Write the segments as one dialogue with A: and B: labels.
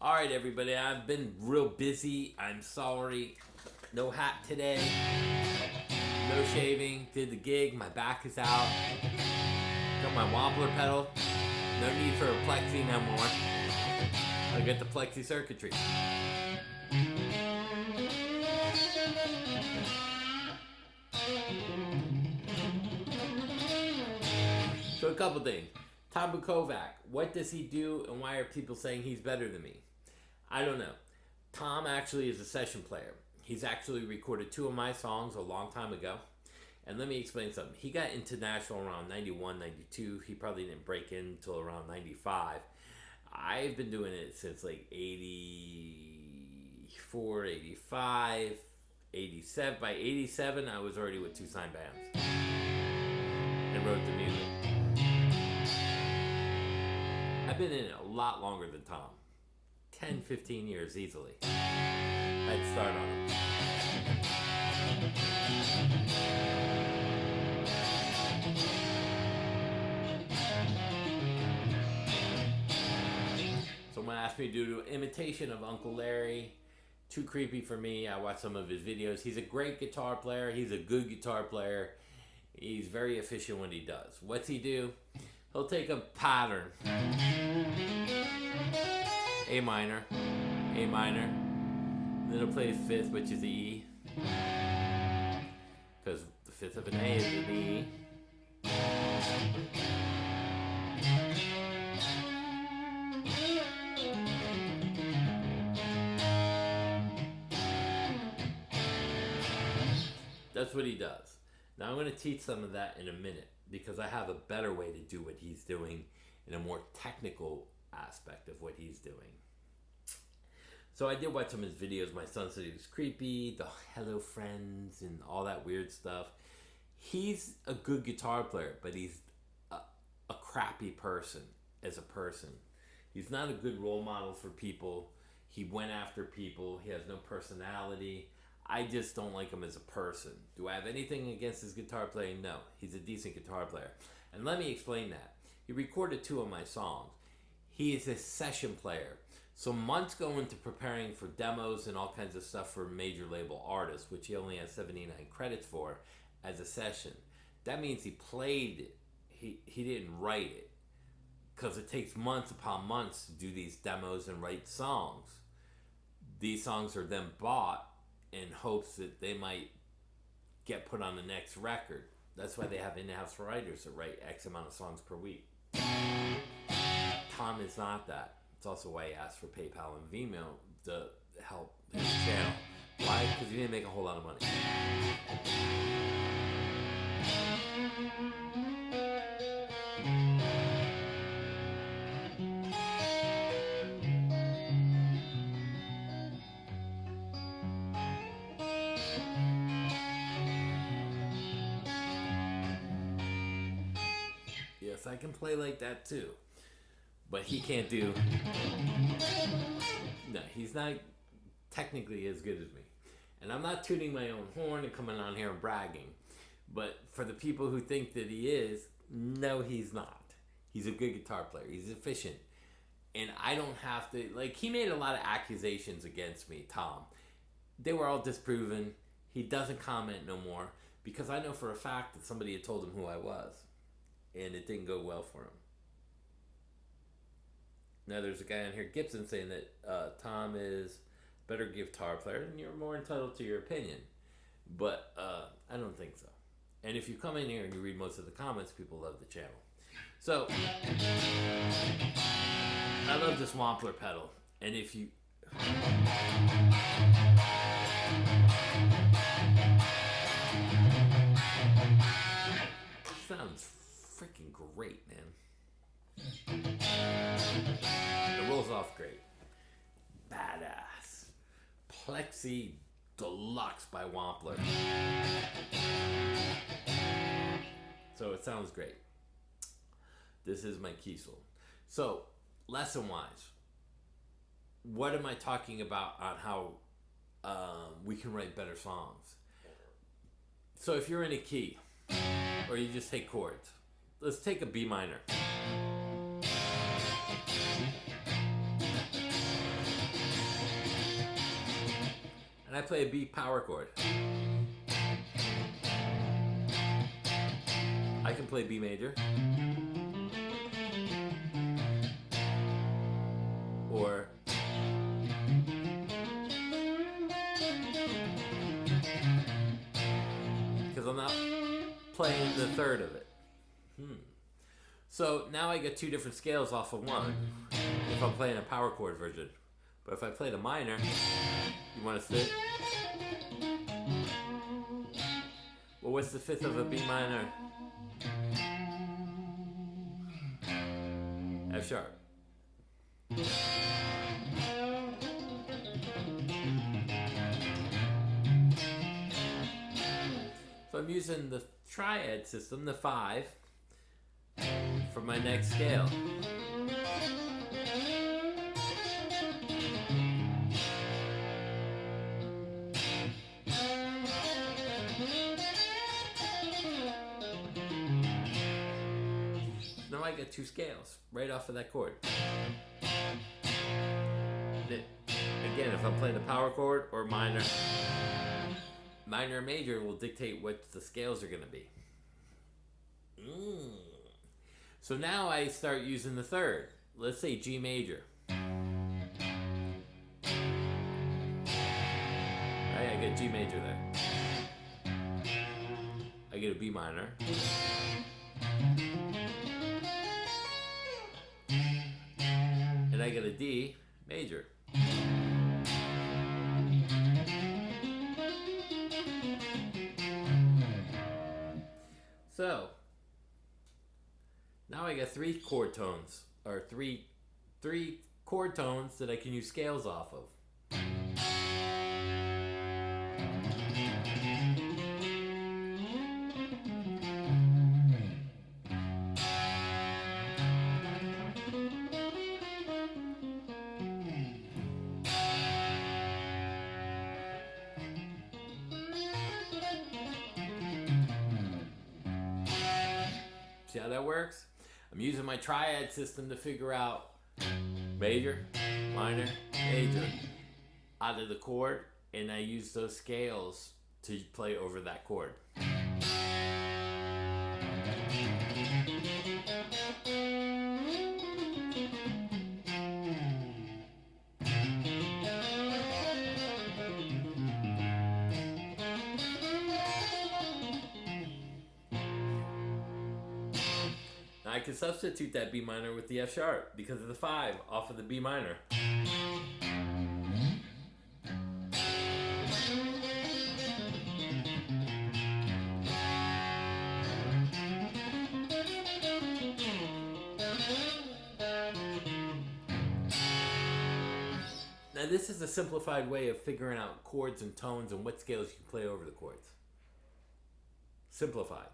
A: Alright, everybody, I've been real busy. I'm sorry. No hat today. No shaving. Did the gig. My back is out. Got my Wampler pedal. No need for a Plexi no more. I got the Plexi circuitry. So a couple things. Tom Bukovac, what does he do and why are people saying he's better than me? I don't know. Tom actually is a session player. He's actually recorded 2 of my songs a long time ago. And let me explain something. He got into Nashville around 91, 92. He probably didn't break in until around 95. I've been doing it since like 84, 85, 87. By 87, I was already with 2 signed bands and wrote the music. I've been in it a lot longer than Tom. 10, 15 years easily. I'd start on him. Someone asked me to do an imitation of Uncle Larry. Too creepy for me. I watched some of his videos. He's a great guitar player. He's a good guitar player. He's very efficient when he does. What's he do? He'll take a pattern. A minor, A minor. Then he'll play his 5th, which is the E. Because the 5th of an A is an E. That's what he does. Now I'm going to teach some of that in a minute because I have a better way to do what he's doing in a more technical aspect of what he's doing. So I did watch some of his videos. My son said he was creepy, the hello friends and all that weird stuff. He's a good guitar player, but he's a crappy person as a person. He's not a good role model for people. He went after people. He has no personality. I just don't like him as a person. Do I have anything against his guitar playing? No. He's a decent guitar player. And let me explain that. He recorded 2 of my songs. He is a session player. So months go into preparing for demos and all kinds of stuff for major label artists, which he only has 79 credits for as a session. That means he played it. He didn't write it. Because it takes months upon months to do these demos and write songs. These songs are then bought in hopes that they might get put on the next record. That's why they have in-house writers that write X amount of songs per week. Tom is not that. It's also why he asked for PayPal and Vimeo to help his channel. Why? Because he didn't make a whole lot of money. Yes, I can play like that too. But he can't do... No, he's not technically as good as me. And I'm not tooting my own horn and coming on here and bragging. But for the people who think that he is, no, he's not. He's a good guitar player. He's efficient. And I don't have to... Like, he made a lot of accusations against me, Tom. They were all disproven. He doesn't comment no more. Because I know for a fact that somebody had told him who I was. And it didn't go well for him. Now there's a guy on here, Gibson, saying that Tom is a better guitar player and you're more entitled to your opinion. But I don't think so. And if you come in here and you read most of the comments, people love the channel. So, I love this Wampler pedal. And if you... Sounds freaking great, man. It rolls off great. Badass. Plexi Deluxe by Wampler. So it sounds great. This is my Kiesel. So, lesson-wise, what am I talking about on how we can write better songs? So if you're in a key, or you just take chords, let's take a B minor. I play a B power chord. I can play B major. Or because I'm not playing the third of it. So now I get two different scales off of one if I'm playing a power chord version. But if I play the minor, you want to sit? Well, what's the fifth of a B minor? F sharp. So I'm using the Triad system, the 5, for my next scale. Now I get two scales right off of that chord. Again, if I'm playing a power chord or minor, minor or major will dictate what the scales are going to be. So now I start using the third. Let's say G major. Right, I get G major there. I get a B minor. And I get a D major. So now I got three chord tones, or three chord tones that I can use scales off of. See how that works? I'm using my Triad system to figure out major, minor, major out of the chord, and I use those scales to play over that chord. I can substitute that B minor with the F sharp because of the 5 off of the B minor. Now this is a simplified way of figuring out chords and tones and what scales you can play over the chords. Simplified.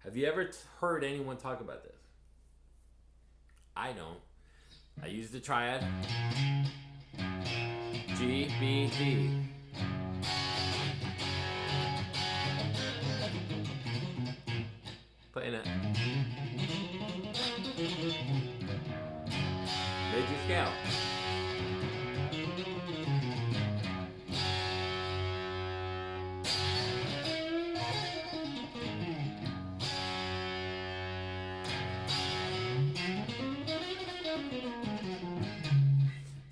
A: Have you ever heard anyone talk about this? I don't. I use the Triad. G, B, D. Playing it. Major scale.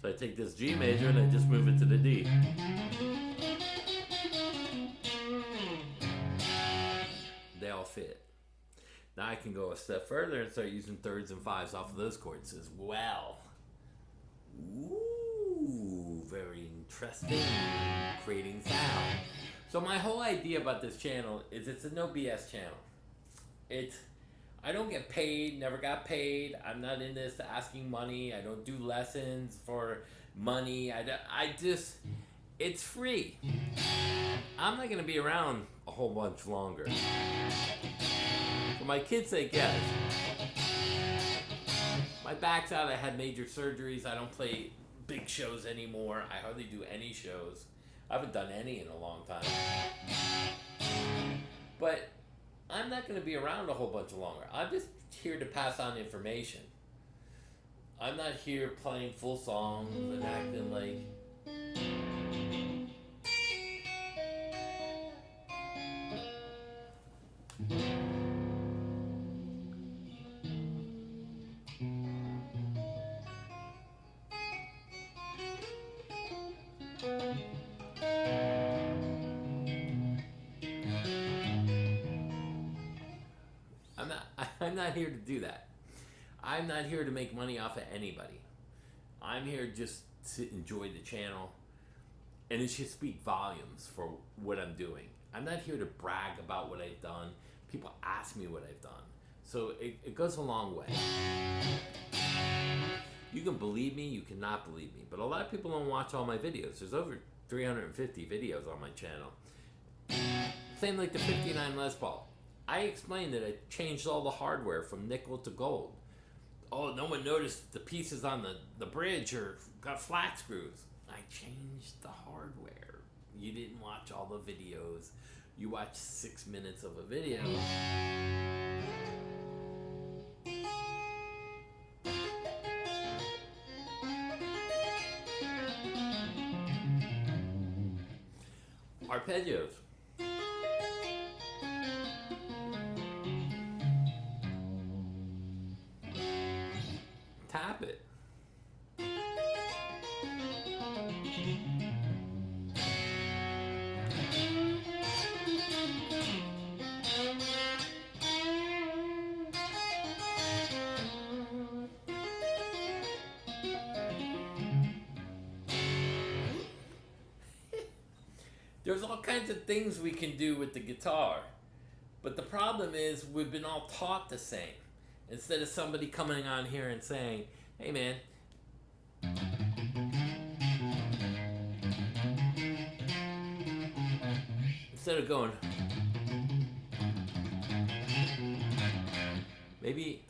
A: So I take this G major and I just move it to the D. They all fit. Now I can go a step further and start using thirds and fives off of those chords as well. Ooh, very interesting. Creating sound. So my whole idea about this channel is it's a no BS channel. I don't get paid, never got paid. I'm not in this to asking money. I don't do lessons for money. It's free. I'm not going to be around a whole bunch longer. For my kids' sake, yes. My back's out. I had major surgeries. I don't play big shows anymore. I hardly do any shows. I haven't done any in a long time. But I'm not going to be around a whole bunch longer. I'm just here to pass on information. I'm not here playing full songs and acting like I'm not here to do that. I'm not here to make money off of anybody. I'm here just to enjoy the channel, and it should speak volumes for what I'm doing. I'm not here to brag about what I've done. People ask me what I've done. So it goes a long way. You can believe me, you cannot believe me, but a lot of people don't watch all my videos. There's over 350 videos on my channel. Same like the 59 Les Paul. I explained that I changed all the hardware from nickel to gold. Oh, no one noticed the pieces on the bridge or got flat screws. I changed the hardware. You didn't watch all the videos. You watched 6 minutes of a video. Arpeggios. Tap it. There's all kinds of things we can do with the guitar, but the problem is we've been all taught the same. Instead of somebody coming on here and saying, hey man, instead of going, maybe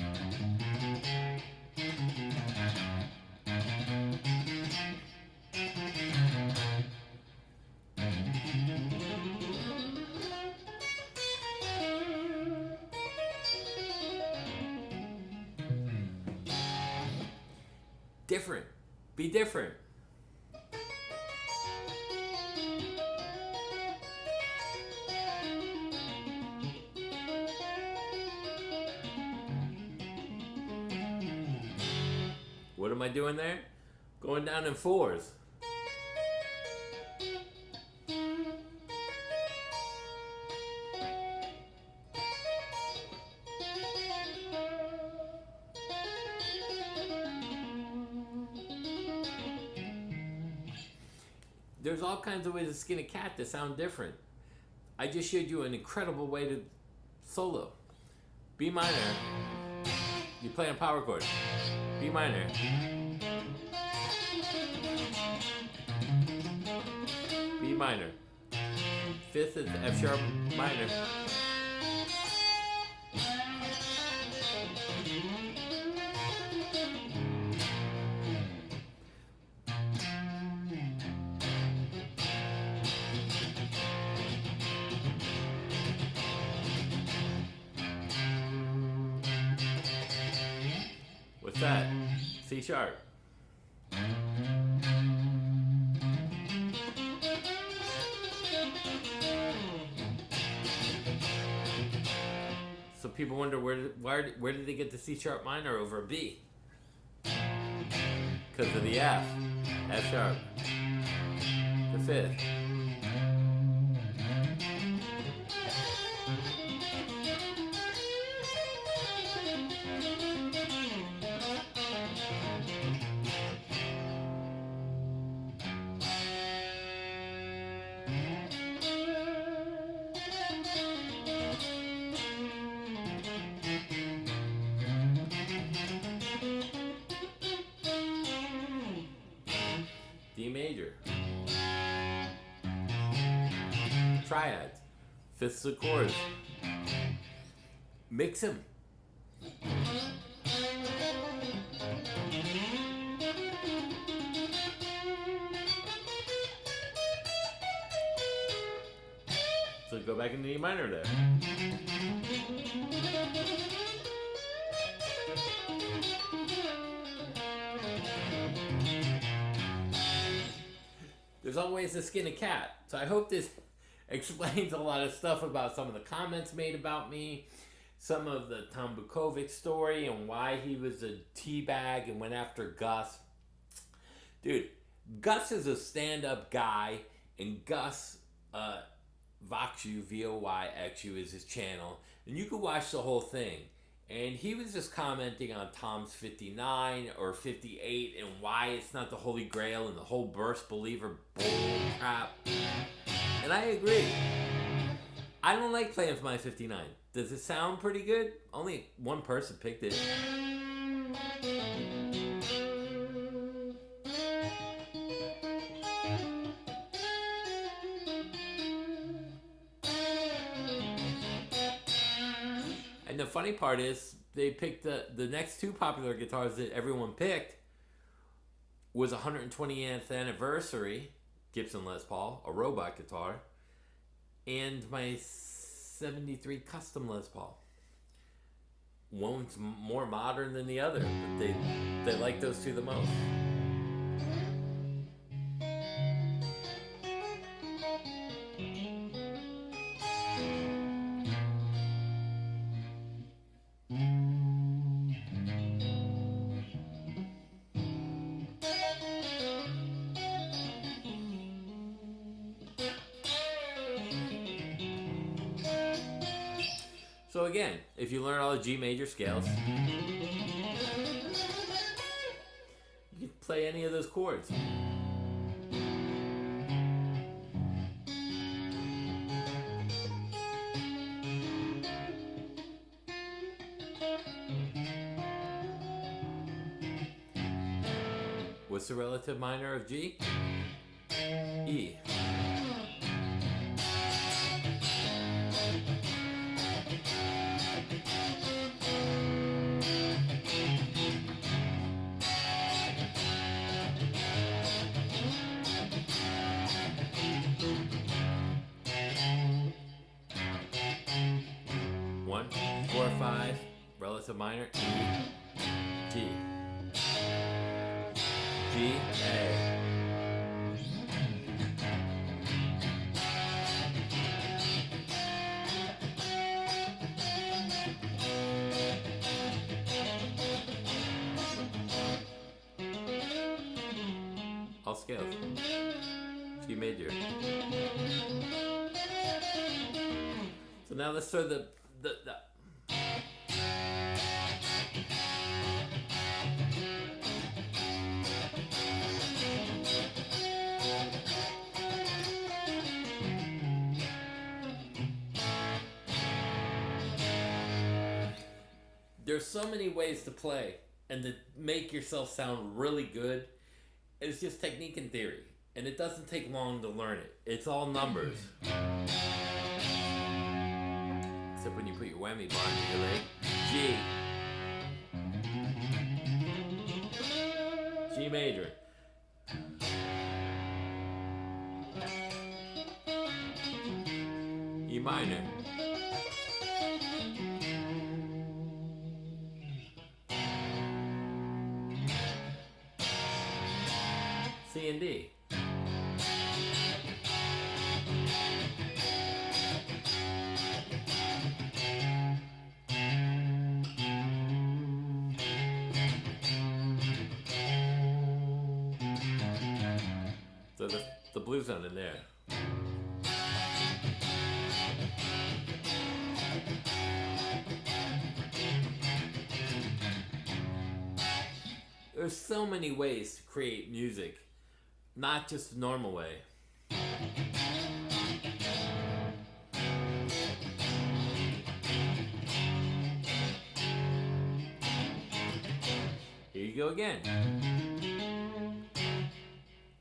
A: different. Be different. What am I doing there? Going down in fours. There's all kinds of ways to skin a cat that sound different. I just showed you an incredible way to solo. B minor. You play a power chord. B minor. B minor. Fifth is F sharp minor. What's that? C sharp. So people wonder where did they get the C sharp minor over a B? Because of the F. F sharp. The fifth. D major. Triad. Fifths of chords. Mix them. So go back into E minor there. There's always to skin a cat. So I hope this explains a lot of stuff about some of the comments made about me, some of the Tom Bukovac story and why he was a teabag and went after Gus. Dude, Gus is a stand-up guy, and Gus Voxu, Voyxu is his channel, and you can watch the whole thing. And he was just commenting on Tom's 59 or 58 and why it's not the Holy Grail and the whole burst believer bull crap. And I agree. I don't like playing with my 59. Does it sound pretty good? Only one person picked it. And the funny part is, they picked the next two popular guitars that everyone picked was 120th anniversary Gibson Les Paul, a robot guitar, and my 73 custom Les Paul. One's more modern than the other, but they like those two the most. So again, if you learn all the G major scales, you can play any of those chords. What's the relative minor of G? E. One, 4, 5, relative minor, E, G, G, A. All scales. G major. So now let's throw the there's so many ways to play and to make yourself sound really good. It's just technique and theory, and it doesn't take long to learn it. It's all numbers. Except when you put your whammy bar on your leg. G. G major. E minor. C and D. So the blues on in there. There's so many ways to create music, not just the normal way. Here you go again.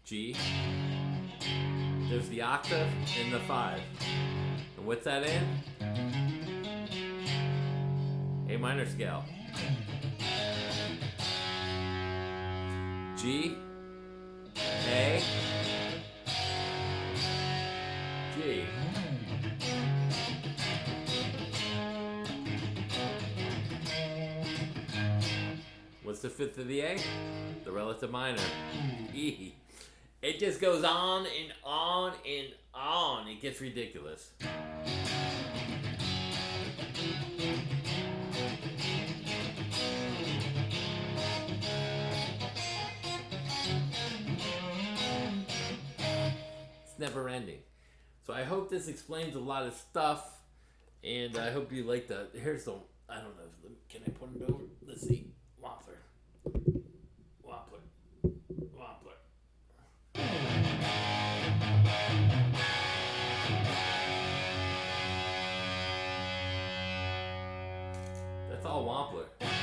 A: G. There's the octave and the 5. And what's that in? A minor scale. G. A. G. What's the 5th of the A? The relative minor. E. It just goes on and on and on. It gets ridiculous. It's never ending. So I hope this explains a lot of stuff, and I hope you like the. Here's the. I don't know. Can I put it over? Let's see. Wampler. Wampler. Wampler. That's all Wampler. Let's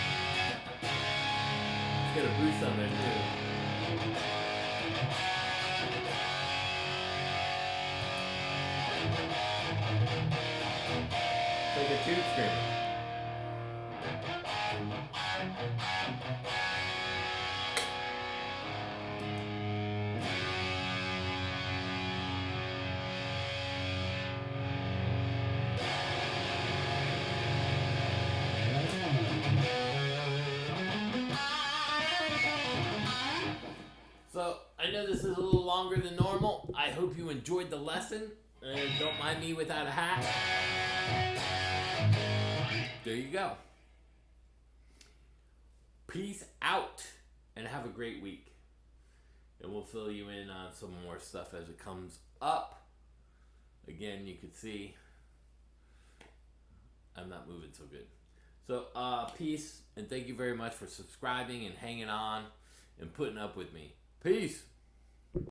A: get a boost on there too. Like a tube screamer. So, I know this is a little longer than normal. I hope you enjoyed the lesson. Don't mind me without a hat. There you go. Peace out and have a great week. And we'll fill you in on some more stuff as it comes up. Again, you can see I'm not moving so good. So, peace, and thank you very much for subscribing and hanging on and putting up with me. Peace.